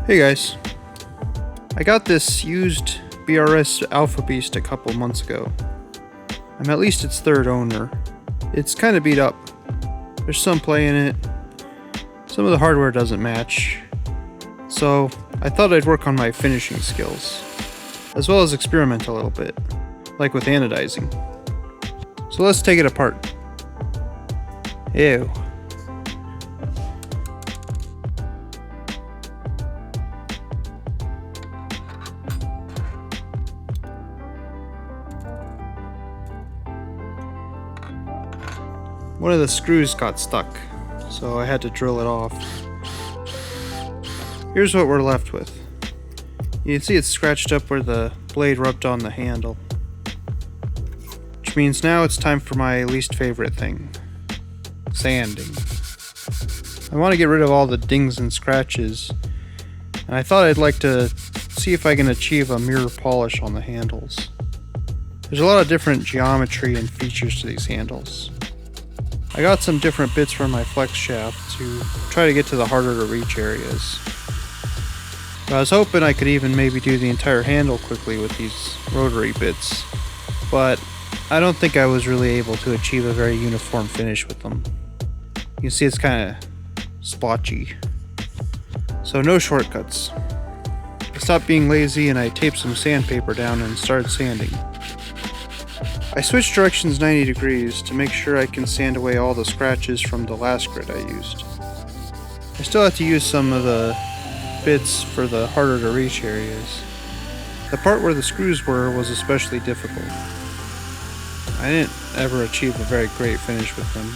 Hey guys, I got this used BRS Alpha Beast a couple months ago. I'm at least its third owner. It's kind of beat up. There's some play in it. Some of the hardware doesn't match. So I thought I'd work on my finishing skills, as well as experiment a little bit, like with anodizing. So let's take it apart. Ew. One of the screws got stuck, so I had to drill it off. Here's what we're left with. You can see it's scratched up where the blade rubbed on the handle. Which means now it's time for my least favorite thing. Sanding. I want to get rid of all the dings and scratches, and I thought I'd like to see if I can achieve a mirror polish on the handles. There's a lot of different geometry and features to these handles. I got some different bits from my flex shaft to try to get to the harder to reach areas. I was hoping I could even maybe do the entire handle quickly with these rotary bits, but I don't think I was really able to achieve a very uniform finish with them. You can see it's kind of splotchy. So no shortcuts. I stopped being lazy and I taped some sandpaper down and started sanding. I switched directions 90 degrees to make sure I can sand away all the scratches from the last grit I used. I still have to use some of the bits for the harder to reach areas. The part where the screws were was especially difficult. I didn't ever achieve a very great finish with them.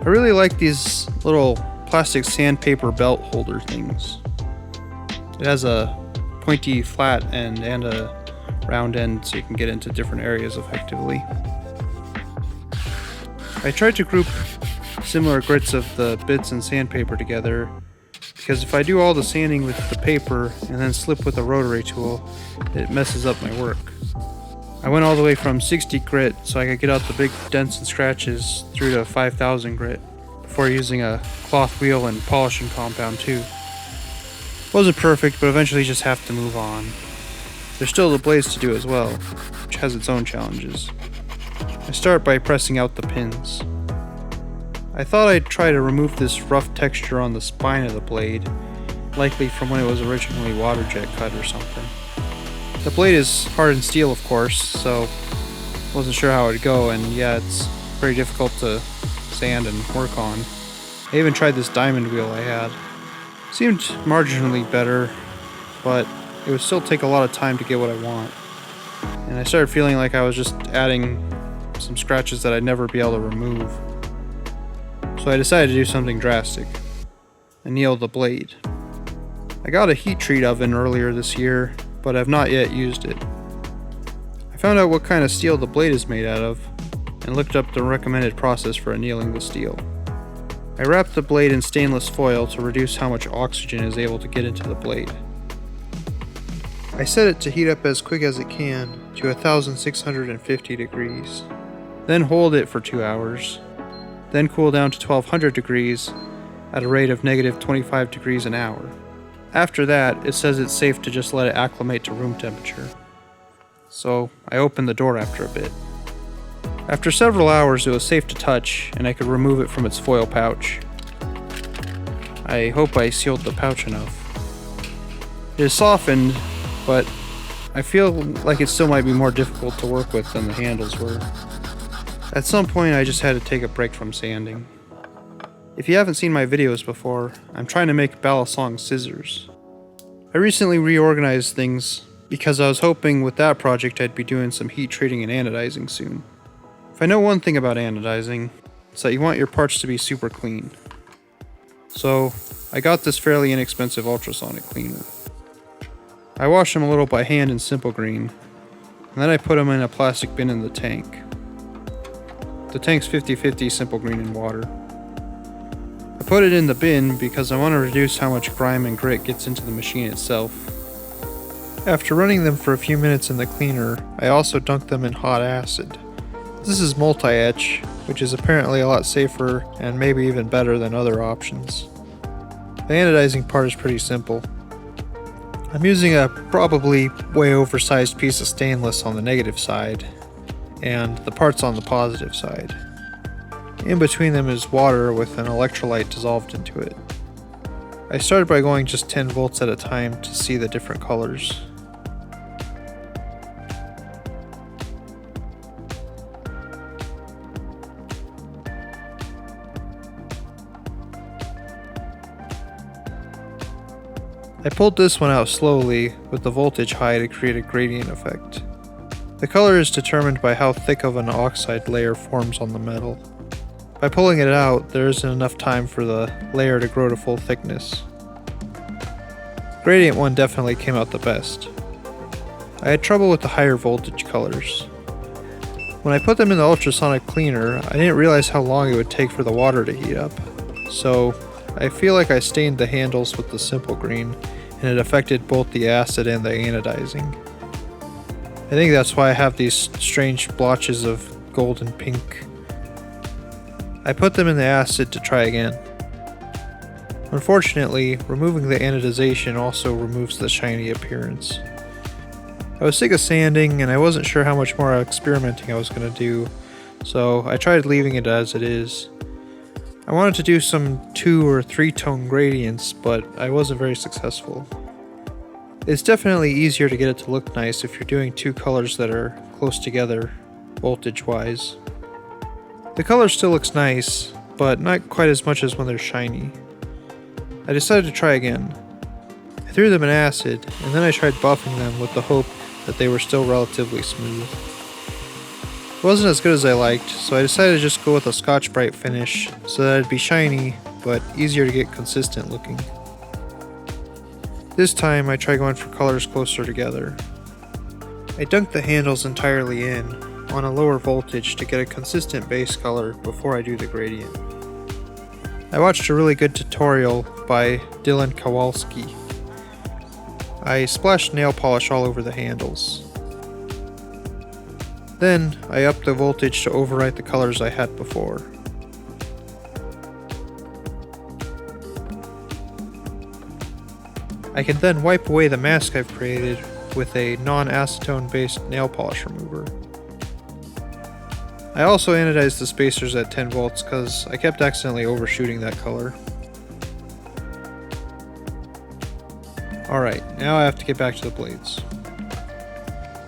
I really like these little plastic sandpaper belt holder things. It has a pointy flat end and a round end so you can get into different areas effectively. I tried to group similar grits of the bits and sandpaper together because if I do all the sanding with the paper and then slip with a rotary tool, it messes up my work. I went all the way from 60 grit so I could get out the big dents and scratches through to 5000 grit before using a cloth wheel and polishing compound too. Wasn't perfect, but eventually just have to move on. There's still the blades to do as well, which has its own challenges. I start by pressing out the pins. I thought I'd try to remove this rough texture on the spine of the blade, likely from when it was originally water jet cut or something. The blade is hardened steel, of course, so wasn't sure how it'd go, and yeah, it's very difficult to sand and work on. I even tried this diamond wheel I had. Seemed marginally better, but it would still take a lot of time to get what I want. And I started feeling like I was just adding some scratches that I'd never be able to remove. So I decided to do something drastic. Anneal the blade. I got a heat treat oven earlier this year, but I've not yet used it. I found out what kind of steel the blade is made out of, and looked up the recommended process for annealing the steel. I wrapped the blade in stainless foil to reduce how much oxygen is able to get into the blade. I set it to heat up as quick as it can to 1650 degrees. Then hold it for 2 hours. Then cool down to 1200 degrees at a rate of -25 degrees an hour. After that, it says it's safe to just let it acclimate to room temperature. So I opened the door after a bit. After several hours, it was safe to touch and I could remove it from its foil pouch. I hope I sealed the pouch enough. It is softened, but I feel like it still might be more difficult to work with than the handles were. At some point I just had to take a break from sanding. If you haven't seen my videos before, I'm trying to make Balisong scissors. I recently reorganized things because I was hoping with that project I'd be doing some heat treating and anodizing soon. If I know one thing about anodizing, it's that you want your parts to be super clean. So I got this fairly inexpensive ultrasonic cleaner. I wash them a little by hand in Simple Green, and then I put them in a plastic bin in the tank. The tank's 50-50 Simple Green and water. I put it in the bin because I want to reduce how much grime and grit gets into the machine itself. After running them for a few minutes in the cleaner, I also dunked them in hot acid. This is multi-etch, which is apparently a lot safer and maybe even better than other options. The anodizing part is pretty simple. I'm using a probably way oversized piece of stainless on the negative side, and the parts on the positive side. In between them is water with an electrolyte dissolved into it. I started by going just 10 volts at a time to see the different colors. I pulled this one out slowly with the voltage high to create a gradient effect. The color is determined by how thick of an oxide layer forms on the metal. By pulling it out, there isn't enough time for the layer to grow to full thickness. Gradient one definitely came out the best. I had trouble with the higher voltage colors. When I put them in the ultrasonic cleaner, I didn't realize how long it would take for the water to heat up. So I feel like I stained the handles with the simple green, and it affected both the acid and the anodizing. I think that's why I have these strange blotches of gold and pink. I put them in the acid to try again. Unfortunately, removing the anodization also removes the shiny appearance. I was sick of sanding and I wasn't sure how much more experimenting I was going to do, so I tried leaving it as it is. I wanted to do some 2 or 3 tone gradients, but I wasn't very successful. It's definitely easier to get it to look nice if you're doing 2 colors that are close together, voltage wise. The color still looks nice, but not quite as much as when they're shiny. I decided to try again. I threw them in acid, and then I tried buffing them with the hope that they were still relatively smooth. It wasn't as good as I liked, so I decided to just go with a Scotch-Brite finish so that it'd be shiny, but easier to get consistent looking. This time I tried going for colors closer together. I dunked the handles entirely in, on a lower voltage to get a consistent base color before I do the gradient. I watched a really good tutorial by Dylan Kowalski. I splashed nail polish all over the handles. Then, I upped the voltage to overwrite the colors I had before. I can then wipe away the mask I've created with a non-acetone based nail polish remover. I also anodized the spacers at 10 volts because I kept accidentally overshooting that color. Alright, now I have to get back to the blades.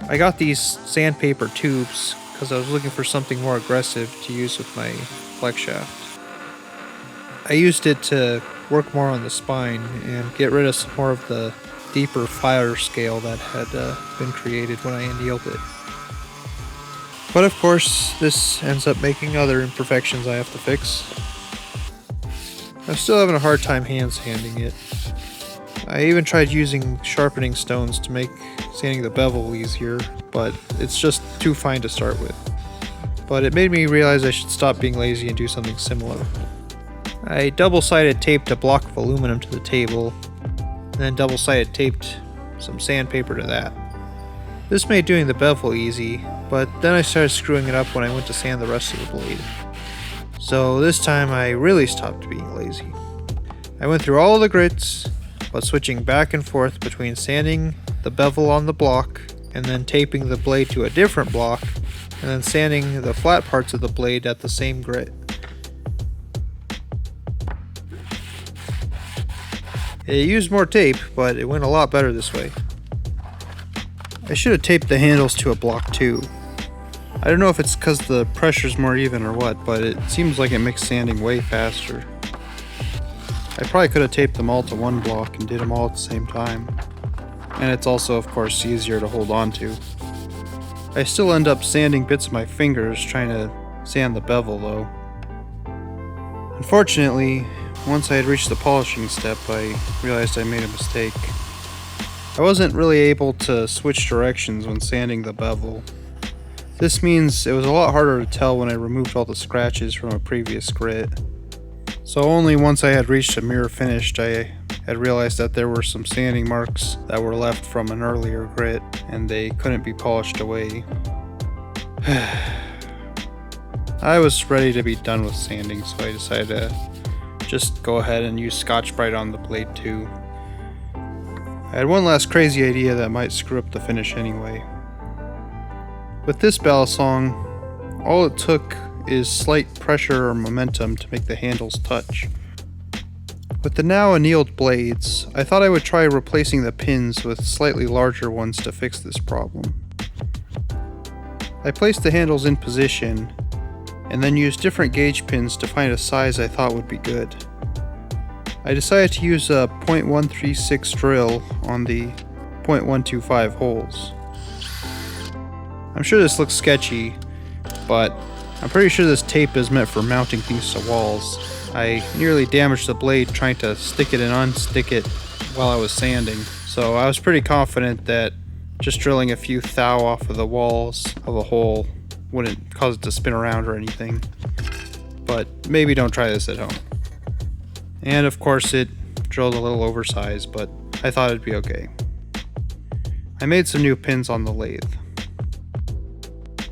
I got these sandpaper tubes because I was looking for something more aggressive to use with my flex shaft. I used it to work more on the spine and get rid of some more of the deeper fire scale that had been created when I annealed it. But of course, this ends up making other imperfections I have to fix. I'm still having a hard time hand sanding it. I even tried using sharpening stones to make sanding the bevel easier, but it's just too fine to start with. But it made me realize I should stop being lazy and do something similar. I double-sided taped a block of aluminum to the table, and then double-sided taped some sandpaper to that. This made doing the bevel easy, but then I started screwing it up when I went to sand the rest of the blade. So this time I really stopped being lazy. I went through all of the grits, but switching back and forth between sanding the bevel on the block and then taping the blade to a different block and then sanding the flat parts of the blade at the same grit. It used more tape, but it went a lot better this way. I should have taped the handles to a block too. I don't know if it's because the pressure's more even or what, but it seems like it makes sanding way faster. I probably could have taped them all to one block and did them all at the same time. And it's also, of course, easier to hold on to. I still end up sanding bits of my fingers trying to sand the bevel though. Unfortunately, once I had reached the polishing step, I realized I made a mistake. I wasn't really able to switch directions when sanding the bevel. This means it was a lot harder to tell when I removed all the scratches from a previous grit. So only once I had reached a mirror finished, I had realized that there were some sanding marks that were left from an earlier grit, and they couldn't be polished away. I was ready to be done with sanding, so I decided to just go ahead and use Scotch-Brite on the blade too. I had one last crazy idea that might screw up the finish anyway. With this Balisong, all it took is slight pressure or momentum to make the handles touch. With the now annealed blades, I thought I would try replacing the pins with slightly larger ones to fix this problem. I placed the handles in position, and then used different gauge pins to find a size I thought would be good. I decided to use a .136 drill on the .125 holes. I'm sure this looks sketchy, but I'm pretty sure this tape is meant for mounting things to walls. I nearly damaged the blade trying to stick it and unstick it while I was sanding, so I was pretty confident that just drilling a few thou off of the walls of a hole wouldn't cause it to spin around or anything. But maybe don't try this at home. And of course it drilled a little oversized, but I thought it'd be okay. I made some new pins on the lathe.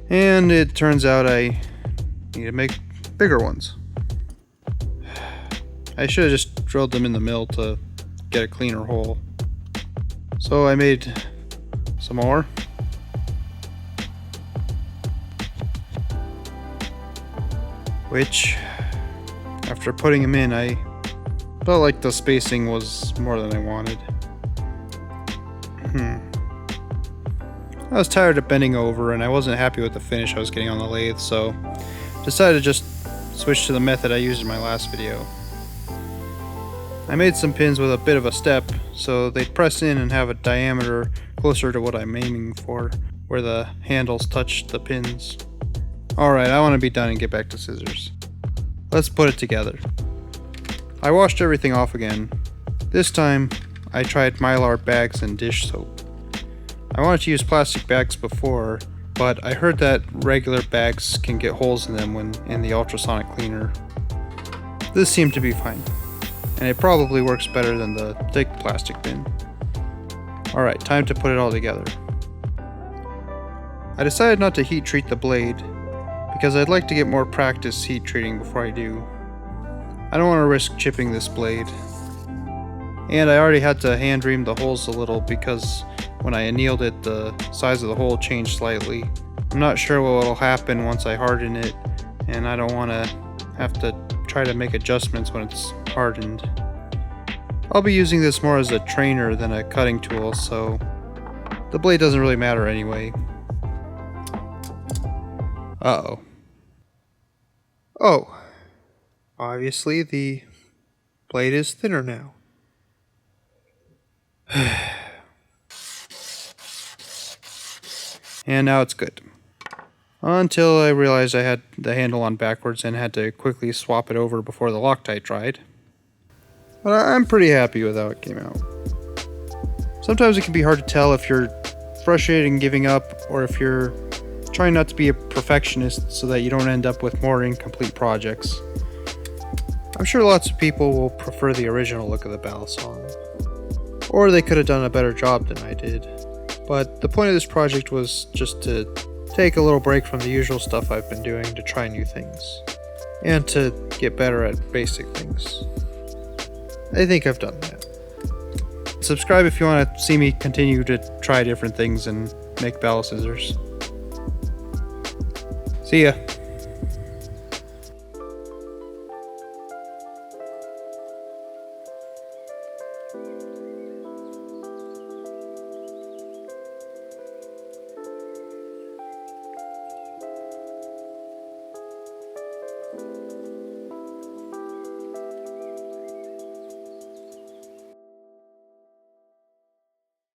And it turns out I need to make bigger ones. I should have just drilled them in the mill to get a cleaner hole. So I made some more. Which, after putting them in, I felt like the spacing was more than I wanted. I was tired of bending over and I wasn't happy with the finish I was getting on the lathe, so decided to just switch to the method I used in my last video. I made some pins with a bit of a step so they'd press in and have a diameter closer to what I'm aiming for, where the handles touch the pins. Alright, I want to be done and get back to scissors. Let's put it together. I washed everything off again. This time, I tried Mylar bags and dish soap. I wanted to use plastic bags before, but I heard that regular bags can get holes in them when in the ultrasonic cleaner. This seemed to be fine, and it probably works better than the thick plastic bin. Alright, time to put it all together. I decided not to heat treat the blade, because I'd like to get more practice heat treating before I do. I don't want to risk chipping this blade. And I already had to hand ream the holes a little because when I annealed it, the size of the hole changed slightly. I'm not sure what will happen once I harden it, and I don't want to have to try to make adjustments when it's hardened. I'll be using this more as a trainer than a cutting tool, so the blade doesn't really matter anyway. Uh-oh. Oh. Obviously, the blade is thinner now. And now it's good. Until I realized I had the handle on backwards and had to quickly swap it over before the Loctite dried. But I'm pretty happy with how it came out. Sometimes it can be hard to tell if you're frustrated and giving up, or if you're trying not to be a perfectionist so that you don't end up with more incomplete projects. I'm sure lots of people will prefer the original look of the Balisong, or they could have done a better job than I did. But the point of this project was just to take a little break from the usual stuff I've been doing to try new things, and to get better at basic things. I think I've done that. Subscribe if you want to see me continue to try different things and make baliscissors. See ya.